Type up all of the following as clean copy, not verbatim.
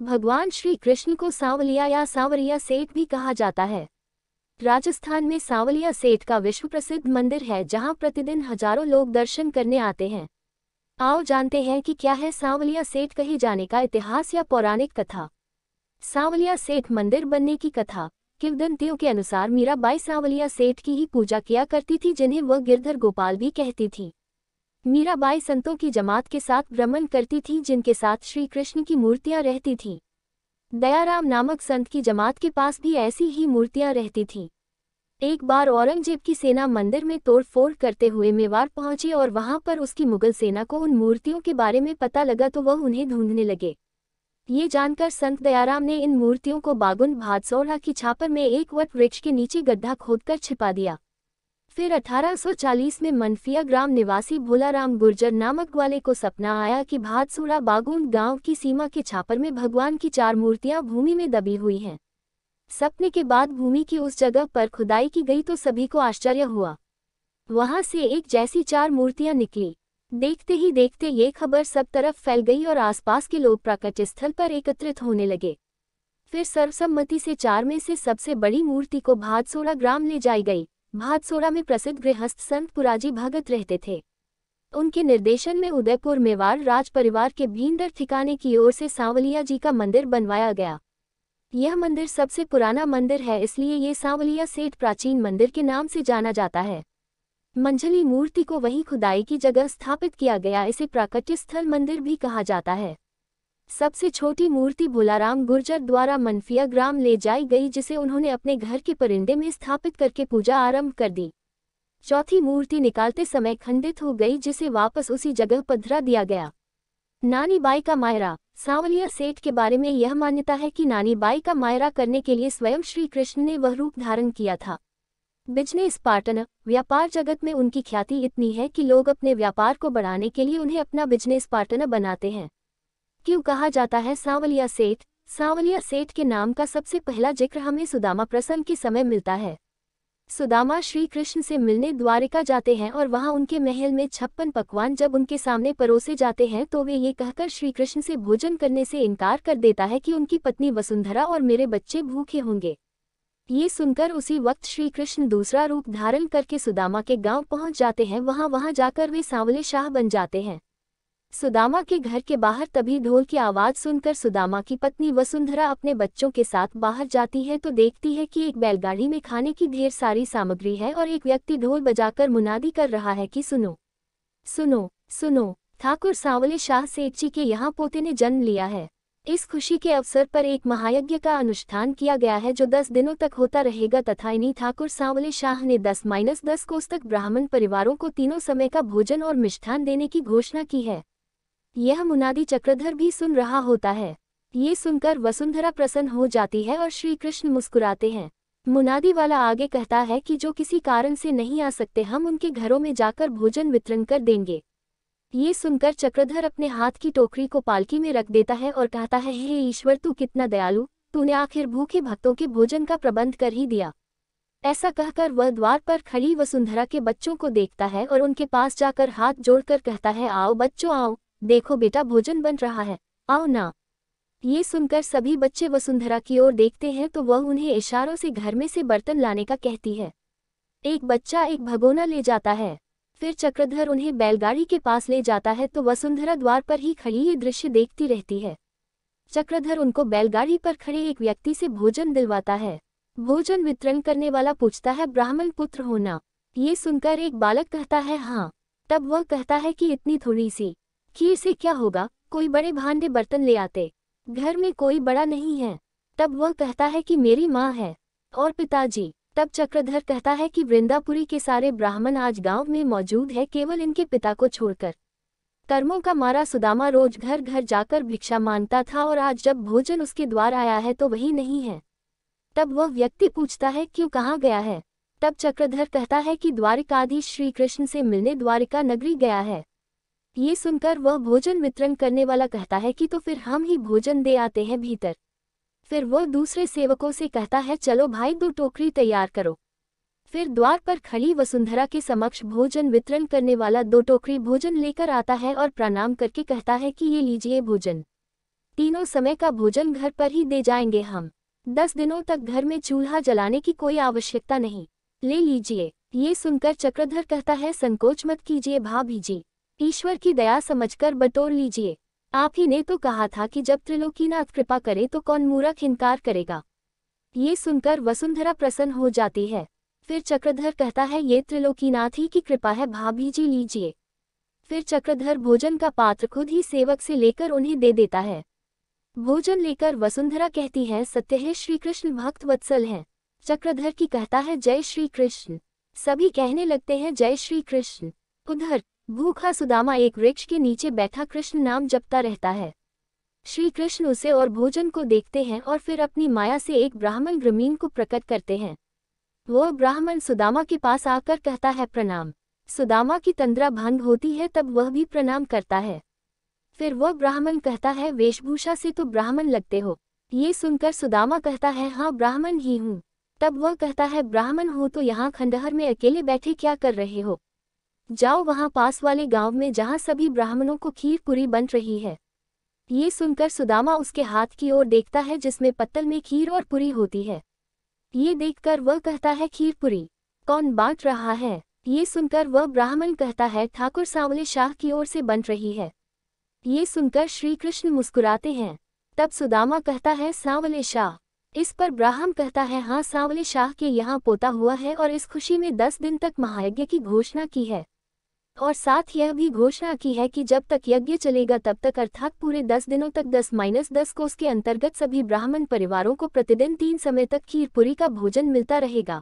भगवान श्री कृष्ण को सांवलिया या सांवरिया सेठ भी कहा जाता है। राजस्थान में सांवलिया सेठ का विश्व प्रसिद्ध मंदिर है जहां प्रतिदिन हजारों लोग दर्शन करने आते हैं। आओ जानते हैं कि क्या है सांवलिया सेठ कहे जाने का इतिहास या पौराणिक कथा। सांवलिया सेठ मंदिर बनने की कथा। किंवदंतियों के अनुसार मीराबाई सांवलिया सेठ की ही पूजा किया करती थी, जिन्हें वह गिरधर गोपाल भी कहती थी। मीराबाई संतों की जमात के साथ भ्रमण करती थी, जिनके साथ श्री कृष्ण की मूर्तियां रहती थीं। दयाराम नामक संत की जमात के पास भी ऐसी ही मूर्तियां रहती थीं। एक बार औरंगजेब की सेना मंदिर में तोड़फोड़ करते हुए मेवाड़ पहुंची और वहां पर उसकी मुगल सेना को उन मूर्तियों के बारे में पता लगा तो वह उन्हें ढूंढने लगे। ये जानकर संत दयाराम ने इन मूर्तियों को बागुन भादसौरा की छापर में एक वट वृक्ष के नीचे गड्ढा खोदकर छिपा दिया। फिर 1840 में मनफिया ग्राम निवासी भोलाराम गुर्जर नामक वाले को सपना आया कि भादसौरा बागुन गांव की सीमा के छापर में भगवान की 4 मूर्तियां भूमि में दबी हुई हैं। सपने के बाद भूमि की उस जगह पर खुदाई की गई तो सभी को आश्चर्य हुआ। वहां से एक जैसी 4 मूर्तियां निकली। देखते ही देखते ये खबर सब तरफ फैल गई और आसपास के लोग प्राकट्य स्थल पर एकत्रित होने लगे। फिर सर्वसम्मति से 4 में से सबसे बड़ी मूर्ति को भादसौरा ग्राम ले जाई गई। भादसौरा में प्रसिद्ध गृहस्थ संत पुराजी भगत रहते थे। उनके निर्देशन में उदयपुर मेवाड़ राज परिवार के भींदर ठिकाने की ओर से सांवलिया जी का मंदिर बनवाया गया। यह मंदिर सबसे पुराना मंदिर है, इसलिए ये सांवलिया सेठ प्राचीन मंदिर के नाम से जाना जाता है। मंझली मूर्ति को वहीं खुदाई की जगह स्थापित किया गया, इसे प्राकट्य स्थल मंदिर भी कहा जाता है। सबसे छोटी मूर्ति भोलाराम गुर्जर द्वारा मनफिया ग्राम ले जाई गई, जिसे उन्होंने अपने घर के परिंदे में स्थापित करके पूजा आरंभ कर दी। चौथी मूर्ति निकालते समय खंडित हो गई, जिसे वापस उसी जगह पधरा दिया गया। नानी बाई का मायरा। सांवलिया सेठ के बारे में यह मान्यता है कि नानी बाई का मायरा करने के लिए स्वयं श्री कृष्ण ने वह रूप धारण किया था। Business partner. व्यापार जगत में उनकी ख्याति इतनी है कि लोग अपने व्यापार को बढ़ाने के लिए उन्हें अपना बिजनेस पार्टनर बनाते हैं। क्यों कहा जाता है सांवलिया सेठ? सांवलिया सेठ के नाम का सबसे पहला जिक्र हमें सुदामा प्रसंग के समय मिलता है। सुदामा श्री कृष्ण से मिलने द्वारिका जाते हैं और वहां उनके महल में 56 पकवान जब उनके सामने परोसे जाते हैं तो वे ये कहकर श्री कृष्ण से भोजन करने से इनकार कर देता है कि उनकी पत्नी वसुंधरा और मेरे बच्चे भूखे होंगे। ये सुनकर उसी वक्त श्री कृष्ण दूसरा रूप धारण करके सुदामा के गांव पहुंच जाते हैं। वहां जाकर वे सांवले शाह बन जाते हैं। सुदामा के घर के बाहर तभी ढोल की आवाज सुनकर सुदामा की पत्नी वसुंधरा अपने बच्चों के साथ बाहर जाती है तो देखती है कि एक बैलगाड़ी में खाने की ढेर सारी सामग्री है और एक व्यक्ति ढोल बजाकर मुनादी कर रहा है कि सुनो सुनो सुनो, ठाकुर सांवले शाह सेठ जी के यहाँ पोते ने जन्म लिया है। इस खुशी के अवसर पर एक महायज्ञ का अनुष्ठान किया गया है जो 10 दिनों तक होता रहेगा तथा इन्हीं ठाकुर सांवले शाह ने 10-10 कोस तक ब्राह्मण परिवारों को तीनों समय का भोजन और मिष्ठान देने की घोषणा की है। यह मुनादी चक्रधर भी सुन रहा होता है। ये सुनकर वसुंधरा प्रसन्न हो जाती है और श्री कृष्ण मुस्कुराते हैं। मुनादी वाला आगे कहता है कि जो किसी कारण से नहीं आ सकते हम उनके घरों में जाकर भोजन वितरण कर देंगे। ये सुनकर चक्रधर अपने हाथ की टोकरी को पालकी में रख देता है और कहता है, हे ईश्वर तू कितना दयालु, तूने आखिर भूखे भक्तों के भोजन का प्रबंध कर ही दिया। ऐसा कहकर वह द्वार पर खड़ी वसुंधरा के बच्चों को देखता है और उनके पास जाकर हाथ जोड़कर कहता है, आओ बच्चों आओ, देखो बेटा भोजन बन रहा है, आओ ना। ये सुनकर सभी बच्चे वसुंधरा की ओर देखते हैं तो वह उन्हें इशारों से घर में से बर्तन लाने का कहती है। एक बच्चा एक भगोना ले जाता है। फिर चक्रधर उन्हें बैलगाड़ी के पास ले जाता है तो वसुंधरा द्वार पर ही खड़ी ये दृश्य देखती रहती है। चक्रधर उनको बैलगाड़ी पर खड़े एक व्यक्ति से भोजन दिलवाता है। भोजन वितरण करने वाला पूछता है, ब्राह्मण पुत्र हो ना? ये सुनकर एक बालक कहता है, हाँ। तब वह कहता है कि इतनी थोड़ी सी खीर से क्या होगा, कोई बड़े भांडे बर्तन ले आते, घर में कोई बड़ा नहीं है। तब वह कहता है कि मेरी माँ है और पिताजी। तब चक्रधर कहता है कि वृंदापुरी के सारे ब्राह्मण आज गांव में मौजूद है, केवल इनके पिता को छोड़कर। कर्मों का मारा सुदामा रोज घर घर जाकर भिक्षा मांगता था और आज जब भोजन उसके द्वार आया है तो वही नहीं है। तब वह व्यक्ति पूछता है, क्यों, कहाँ गया है? तब चक्रधर कहता है कि द्वारिकाधीश श्री कृष्ण से मिलने द्वारिका नगरी गया है। ये सुनकर वह भोजन वितरण करने वाला कहता है कि तो फिर हम ही भोजन दे आते हैं भीतर। फिर वह दूसरे सेवकों से कहता है, चलो भाई 2 टोकरी तैयार करो। फिर द्वार पर खड़ी वसुंधरा के समक्ष भोजन वितरण करने वाला 2 टोकरी भोजन लेकर आता है और प्रणाम करके कहता है कि ये लीजिए भोजन। तीनों समय का भोजन घर पर ही दे जाएंगे हम। 10 दिनों तक घर में चूल्हा जलाने की कोई आवश्यकता नहीं, ले लीजिए। ये सुनकर चक्रधर कहता है, संकोच मत कीजिए भाभी जी, ईश्वर की दया समझकर बटोर लीजिए। आप ही ने तो कहा था कि जब त्रिलोकीनाथ कृपा करे तो कौन मूर्ख इनकार करेगा। ये सुनकर वसुंधरा प्रसन्न हो जाती है। फिर चक्रधर कहता है, ये त्रिलोकीनाथ ही की कृपा है भाभी जी, लीजिए। फिर चक्रधर भोजन का पात्र खुद ही सेवक से लेकर उन्हें दे देता है। भोजन लेकर वसुंधरा कहती है, सत्य है श्री कृष्ण भक्त वत्सल हैं। चक्रधर की कहता है, जय श्री कृष्ण। सभी कहने लगते हैं, जय श्री कृष्ण। उधर भूखा सुदामा एक वृक्ष के नीचे बैठा कृष्ण नाम जपता रहता है। श्री कृष्ण उसे और भोजन को देखते हैं और फिर अपनी माया से एक ब्राह्मण ग्रामीण को प्रकट करते हैं। वह ब्राह्मण सुदामा के पास आकर कहता है, प्रणाम। सुदामा की तंद्रा भंग होती है तब वह भी प्रणाम करता है। फिर वह ब्राह्मण कहता है, वेशभूषा से तो ब्राह्मण लगते हो। ये सुनकर सुदामा कहता है, हाँ ब्राह्मण ही हूँ। तब वह कहता है, ब्राह्मण हो तो यहाँ खंडहर में अकेले बैठे क्या कर रहे हो? जाओ वहाँ पास वाले गांव में जहाँ सभी ब्राह्मणों को खीर पूरी बन रही है। ये सुनकर सुदामा उसके हाथ की ओर देखता है जिसमें पत्तल में खीर और पूरी होती है। ये देखकर वह कहता है, खीर पूरी कौन बांट रहा है? ये सुनकर वह ब्राह्मण कहता है, ठाकुर सांवले शाह की ओर से बन रही है। ये सुनकर श्री कृष्ण मुस्कुराते हैं। तब सुदामा कहता है, सांवले शाह? इस पर ब्राह्मण कहता है, हाँ सांवले शाह के यहाँ पोता हुआ है और इस खुशी में 10 दिन तक महायज्ञ की घोषणा की है। और साथ यह भी घोषणा की है कि जब तक यज्ञ चलेगा तब तक अर्थात पूरे 10 दिनों तक 10-10 कोस के अंतर्गत सभी ब्राह्मण परिवारों को प्रतिदिन 3 समय तक खीर पूरी का भोजन मिलता रहेगा।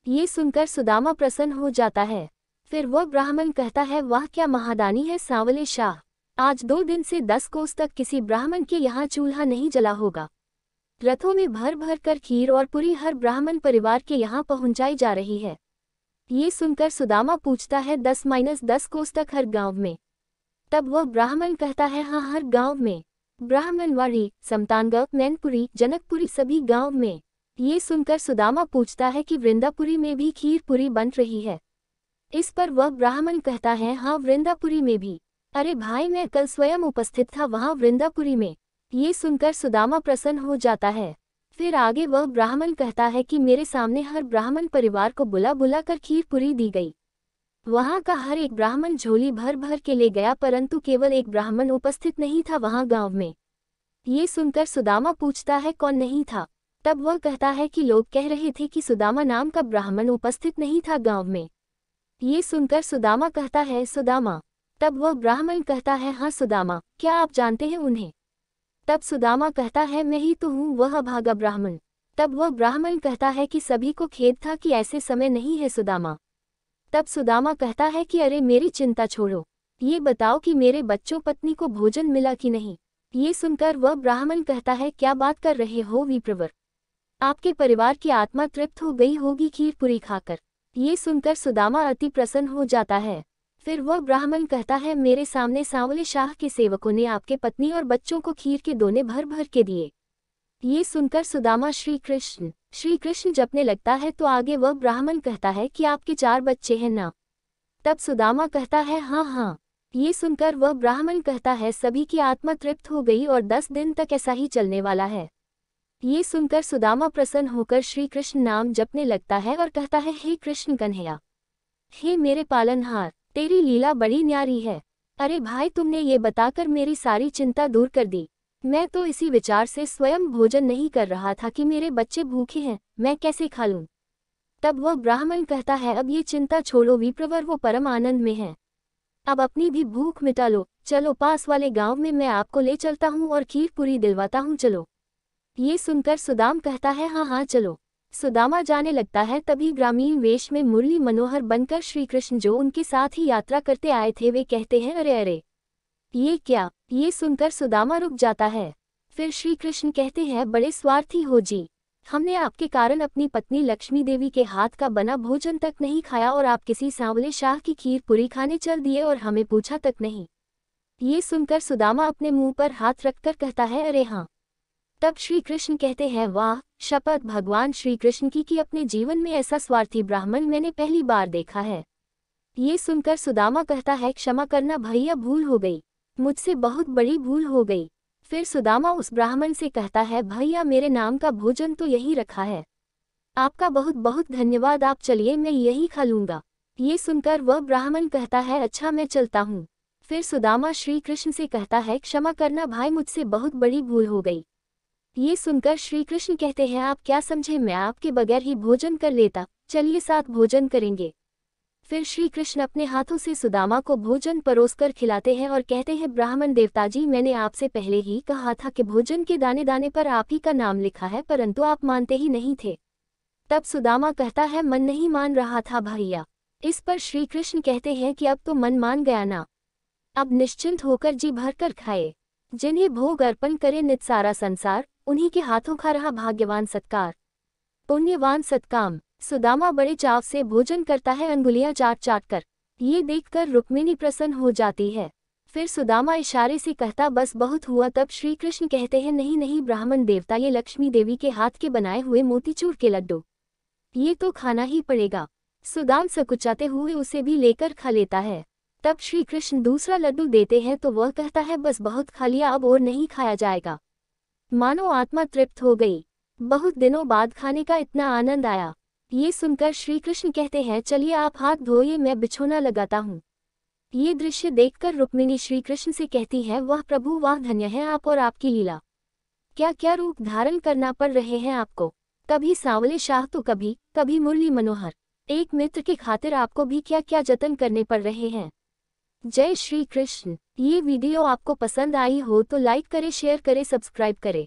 ये सुनकर सुदामा प्रसन्न हो जाता है। फिर वह ब्राह्मण कहता है, वाह क्या महादानी है सांवले शाह, आज 2 दिन से 10 कोस तक किसी ब्राह्मण के यहाँ चूल्हा नहीं जला होगा। रथों में भर भर कर खीर और पूरी हर ब्राह्मण परिवार के यहाँ पहुँचाई जा रही है। ये सुनकर सुदामा पूछता है, 10-10 कोस तक हर गांव में? तब वह ब्राह्मण कहता है, हाँ हर गांव में, ब्राह्मणवाड़ी, समतानगढ़, मैनपुरी, जनकपुरी सभी गांव में। ये सुनकर सुदामा पूछता है कि वृंदापुरी में भी खीर पूरी बन रही है? इस पर वह ब्राह्मण कहता है, हाँ वृंदापुरी में भी। अरे भाई मैं कल स्वयं उपस्थित था वहाँ वृंदापुरी में। ये सुनकर सुदामा प्रसन्न हो जाता है। फिर आगे वह ब्राह्मण कहता है कि मेरे सामने हर ब्राह्मण परिवार को बुला बुला कर खीर पूरी दी गई। वहाँ का हर एक ब्राह्मण झोली भर भर के ले गया, परंतु केवल एक ब्राह्मण उपस्थित नहीं था वहाँ गांव में। ये सुनकर सुदामा पूछता है, कौन नहीं था? तब वह कहता है कि लोग कह रहे थे कि सुदामा नाम का ब्राह्मण उपस्थित नहीं था गांव में। ये सुनकर सुदामा कहता है, सुदामा? तब वह ब्राह्मण कहता है, हाँ सुदामा, क्या आप जानते हैं उन्हें? तब सुदामा कहता है, मैं ही तो हूँ वह अभागा ब्राह्मण। तब वह ब्राह्मण कहता है कि सभी को खेद था कि ऐसे समय नहीं है सुदामा। तब सुदामा कहता है कि अरे मेरी चिंता छोड़ो, ये बताओ कि मेरे बच्चों पत्नी को भोजन मिला कि नहीं? ये सुनकर वह ब्राह्मण कहता है, क्या बात कर रहे हो विप्रवर, आपके परिवार की आत्मा तृप्त हो गई होगी खीर पूरी खाकर। ये सुनकर सुदामा अति प्रसन्न हो जाता है। फिर वह ब्राह्मण कहता है, मेरे सामने सांवले शाह के सेवकों ने आपके पत्नी और बच्चों को खीर के दोने भर भर के दिए। ये सुनकर सुदामा श्री कृष्ण जपने लगता है तो आगे वह ब्राह्मण कहता है कि आपके 4 बच्चे हैं ना? तब सुदामा कहता है, हाँ हाँ। ये सुनकर वह ब्राह्मण कहता है, सभी की आत्मा तृप्त हो गई और 10 दिन तक ऐसा ही चलने वाला है। ये सुनकर सुदामा प्रसन्न होकर श्री कृष्ण नाम जपने लगता है और कहता है, हे कृष्ण कन्हैया, हे मेरे पालनहार, तेरी लीला बड़ी न्यारी है। अरे भाई तुमने ये बताकर मेरी सारी चिंता दूर कर दी। मैं तो इसी विचार से स्वयं भोजन नहीं कर रहा था कि मेरे बच्चे भूखे हैं, मैं कैसे खा लूं। तब वह ब्राह्मण कहता है, अब ये चिंता छोड़ो विप्रवर, वो परम आनंद में है। अब अपनी भी भूख मिटा लो, चलो पास वाले गांव में मैं आपको ले चलता हूँ और खीर पूरी दिलवाता हूँ, चलो। ये सुनकर सुदाम कहता है, हाँ हाँ चलो। सुदामा जाने लगता है। तभी ग्रामीण वेश में मुरली मनोहर बनकर श्री कृष्ण जो उनके साथ ही यात्रा करते आए थे वे कहते हैं, अरे अरे ये क्या? ये सुनकर सुदामा रुक जाता है। फिर श्री कृष्ण कहते हैं, बड़े स्वार्थी हो जी, हमने आपके कारण अपनी पत्नी लक्ष्मी देवी के हाथ का बना भोजन तक नहीं खाया और आप किसी सांवले शाह की खीर पूरी खाने चल दिए और हमें पूछा तक नहीं। ये सुनकर सुदामा अपने मुंह पर हाथ रखकर कहता है, अरे हाँ। तब श्री कृष्ण कहते हैं, वाह, शपथ भगवान श्री कृष्ण की कि अपने जीवन में ऐसा स्वार्थी ब्राह्मण मैंने पहली बार देखा है। ये सुनकर सुदामा कहता है, क्षमा करना भैया, भूल हो गई, मुझसे बहुत बड़ी भूल हो गई। फिर सुदामा उस ब्राह्मण से कहता है, भैया मेरे नाम का भोजन तो यही रखा है, आपका बहुत बहुत धन्यवाद, आप चलिए मैं यही खा लूंगा। ये सुनकर वह ब्राह्मण कहता है, अच्छा मैं चलता हूँ। फिर सुदामा श्री कृष्ण से कहता है, क्षमा करना भाई, मुझसे बहुत बड़ी भूल हो गई। ये सुनकर श्री कृष्ण कहते हैं, आप क्या समझे, मैं आपके बगैर ही भोजन कर लेता, चलिए साथ भोजन करेंगे। फिर श्री कृष्ण अपने हाथों से सुदामा को भोजन परोसकर खिलाते हैं और कहते हैं, ब्राह्मण देवता जी, मैंने आपसे पहले ही कहा था कि भोजन के दाने दाने पर आप ही का नाम लिखा है, परंतु आप मानते ही नहीं थे। तब सुदामा कहता है, मन नहीं मान रहा था भैया। इस पर श्री कृष्ण कहते हैं कि अब तो मन मान गया ना, अब निश्चिंत होकर जी भरकर खाए। जिन्हें भोग अर्पण करे नित सारा संसार, उन्हीं के हाथों खा रहा भाग्यवान सत्कार, पुण्यवान सत्काम। सुदामा बड़े चाव से भोजन करता है, अंगुलियां चाट चाट कर। ये देखकर रुक्मिणी प्रसन्न हो जाती है। फिर सुदामा इशारे से कहता, बस बहुत हुआ। तब श्री कृष्ण कहते हैं, नहीं नहीं ब्राह्मण देवता, ये लक्ष्मी देवी के हाथ के बनाए हुए मोतीचूर के लड्डू, ये तो खाना ही पड़ेगा। सुदाम सकुचाते हुए उसे भी लेकर खा लेता है। तब श्री कृष्ण दूसरा लड्डू देते हैं तो वह कहता है, बस बहुत खा लिया, अब और नहीं खाया जाएगा। मानो आत्मा तृप्त हो गई, बहुत दिनों बाद खाने का इतना आनंद आया। ये सुनकर श्री कृष्ण कहते हैं, चलिए आप हाथ धोइए, मैं बिछोना लगाता हूँ। ये दृश्य देखकर रुक्मिणी श्री कृष्ण से कहती है, वाह प्रभु वाह, धन्य है आप और आपकी लीला, क्या क्या रूप धारण करना पड़ रहे हैं आपको, कभी सांवले शाह तो कभी मुरली मनोहर, एक मित्र के खातिर आपको भी क्या क्या जतन करने पड़ रहे हैं। जय श्री कृष्ण। ये वीडियो आपको पसंद आई हो तो लाइक करें, शेयर करें, सब्सक्राइब करें।